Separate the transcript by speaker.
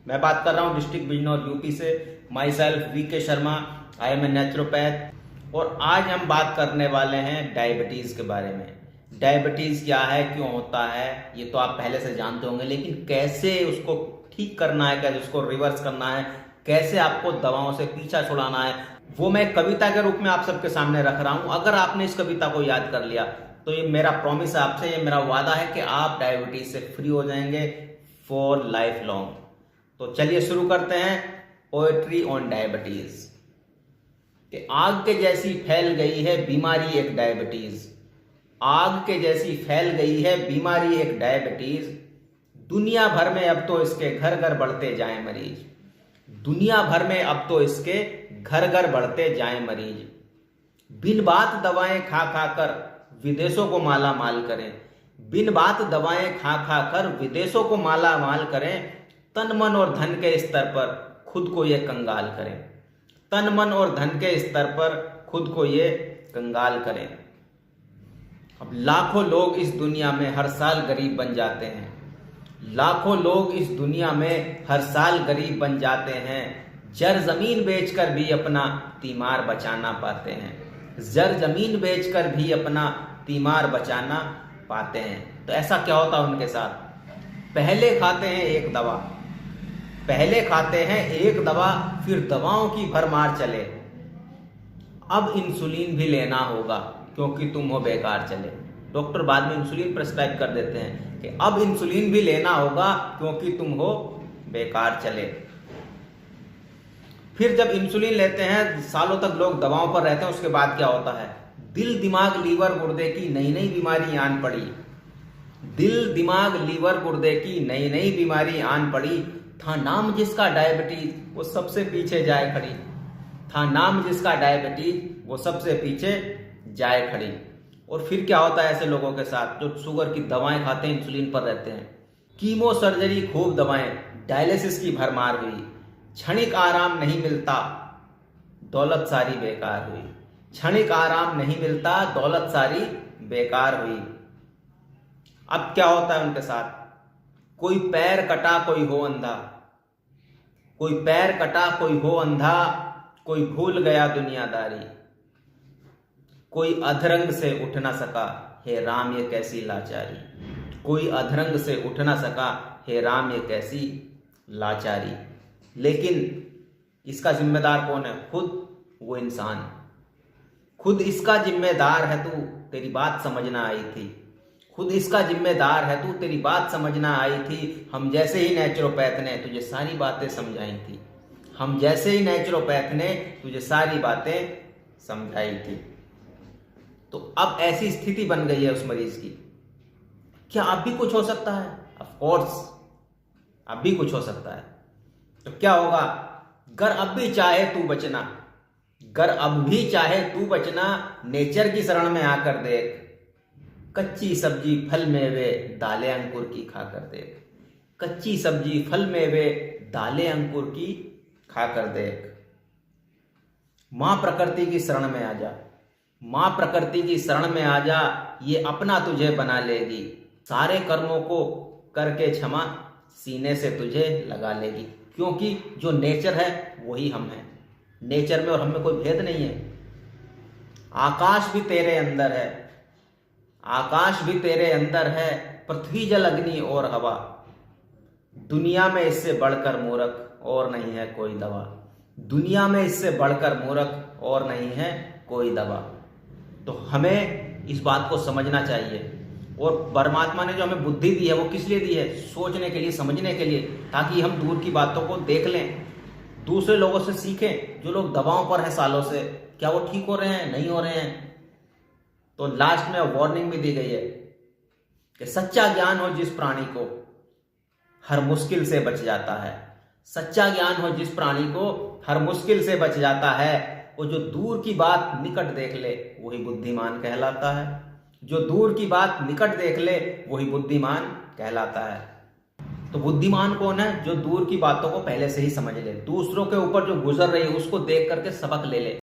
Speaker 1: मैं बात कर रहा हूँ डिस्ट्रिक्ट बिजनौर यूपी से। Myself VK Sharma, I am a naturopath. और आज हम बात करने वाले हैं डायबिटीज़ के बारे में। डायबिटीज़ क्या है, क्यों होता है, ये तो आप पहले से जानते होंगे, लेकिन कैसे उसको ठीक करना है, कैसे उसको रिवर्स करना है, कैसे आपको दवाओं से पीछा छुड़ाना है, वो मैं कविता के रूप में आप सबके सामने रख रहा हूँ। अगर आपने इस कविता को याद कर लिया तो ये मेरा प्रॉमिस है आपसे, ये मेरा वादा है कि आप डायबिटीज से फ्री हो जाएंगे फॉर लाइफ लॉन्ग। तो चलिए शुरू करते हैं पोएट्री ऑन डायबिटीज। कि आग के जैसी फैल गई है बीमारी एक डायबिटीज, आग के जैसी फैल गई है बीमारी एक डायबिटीज। दुनिया भर में अब तो इसके घर घर बढ़ते जाएं मरीज, दुनिया भर में अब तो इसके घर घर बढ़ते जाएं मरीज। बिन बात दवाएं खा खा कर विदेशों को माला माल करें, बिन बात दवाएं खा खा कर विदेशों को माला माल करें। तन मन और धन के स्तर पर खुद को ये कंगाल करें, तन मन और धन के स्तर पर खुद को ये कंगाल करें। अब लाखों लोग इस दुनिया में हर साल गरीब बन जाते हैं, लाखों लोग इस दुनिया में हर साल गरीब बन जाते हैं। जर जमीन बेचकर भी अपना तीमार बचाना पाते हैं, जर जमीन बेचकर भी अपना तीमार बचाना पाते हैं। तो ऐसा क्या होता है उनके साथ? पहले खाते हैं एक दवा, पहले खाते हैं एक दवा, फिर दवाओं की भरमार चले। अब इंसुलिन भी लेना होगा क्योंकि तुम हो बेकार चले। डॉक्टर बाद में इंसुलिन प्रेस्क्राइब कर देते हैं कि अब इंसुलिन भी लेना होगा क्योंकि तुम हो बेकार चले। फिर जब इंसुलिन लेते हैं, सालों तक लोग दवाओं पर रहते हैं, उसके बाद क्या होता है? दिल दिमाग लीवर गुर्दे की नई नई बीमारी आन पड़ी, दिल दिमाग लीवर गुर्दे की नई नई बीमारी आन पड़ी। था नाम जिसका डायबिटीज वो सबसे पीछे जाए खड़ी, था नाम जिसका डायबिटीज वो सबसे पीछे जाए खड़ी। और फिर क्या होता है ऐसे लोगों के साथ जो शुगर की दवाएं खाते हैं, इंसुलिन पर रहते हैं? कीमो सर्जरी खूब दवाएं, डायलिसिस की भरमार हुई, क्षणिक आराम नहीं मिलता दौलत सारी बेकार हुई, क्षणिक आराम नहीं मिलता दौलत सारी बेकार हुई। अब क्या होता है उनके साथ? कोई पैर कटा कोई हो अंधा, कोई पैर कटा कोई हो अंधा, कोई भूल गया दुनियादारी, कोई अधरंग से उठ ना सका हे राम ये कैसी लाचारी, कोई अधरंग से उठ ना सका हे राम ये कैसी लाचारी। लेकिन इसका जिम्मेदार कौन है? खुद वो इंसान, खुद इसका जिम्मेदार है। तू तेरी बात समझना आई थी, खुद इसका जिम्मेदार है तू, तेरी बात समझना आई थी। हम जैसे ही नेचुरोपैथ ने तुझे सारी बातें समझाई थी, हम जैसे ही नेचुरोपैथ ने तुझे सारी बातें समझाई थी। तो अब ऐसी स्थिति बन गई है उस मरीज की। क्या अब भी कुछ हो सकता है? ऑफ कोर्स अब भी कुछ हो सकता है। तो क्या होगा? गर अब भी चाहे तू बचना, गर अब भी चाहे तू बचना, नेचर की शरण में आकर देख। कच्ची सब्जी फल मेवे दालें अंकुर की खाकर देख, कच्ची सब्जी फल मेवे दालें अंकुर की खाकर देख। मां प्रकृति की शरण में आ जा, मां प्रकृति की शरण में आ जा, ये अपना तुझे बना लेगी। सारे कर्मों को करके क्षमा सीने से तुझे लगा लेगी। क्योंकि जो नेचर है वही हम हैं, नेचर में और हम में कोई भेद नहीं है। आकाश भी तेरे अंदर है, आकाश भी तेरे अंदर है, पृथ्वी जल अग्नि और हवा। दुनिया में इससे बढ़कर मूर्ख और नहीं है कोई दवा, दुनिया में इससे बढ़कर मूर्ख और नहीं है कोई दवा। तो हमें इस बात को समझना चाहिए। और परमात्मा ने जो हमें बुद्धि दी है वो किस लिए दी है? सोचने के लिए, समझने के लिए, ताकि हम दूर की बातों को देख लें, दूसरे लोगों से सीखें। जो लोग दवाओं पर हैं सालों से, क्या वो ठीक हो रहे हैं? नहीं हो रहे हैं। तो लास्ट में वार्निंग भी दी गई है कि सच्चा ज्ञान हो जिस प्राणी को हर मुश्किल से बच जाता है, सच्चा ज्ञान हो जिस प्राणी को हर मुश्किल से बच जाता है। वो जो दूर की बात निकट देख ले वही बुद्धिमान कहलाता है, जो दूर की बात निकट देख ले वही बुद्धिमान कहलाता है। तो बुद्धिमान कौन है? जो दूर की बातों को पहले से ही समझ ले, दूसरों के ऊपर जो गुजर रही है उसको देख करके सबक ले ले।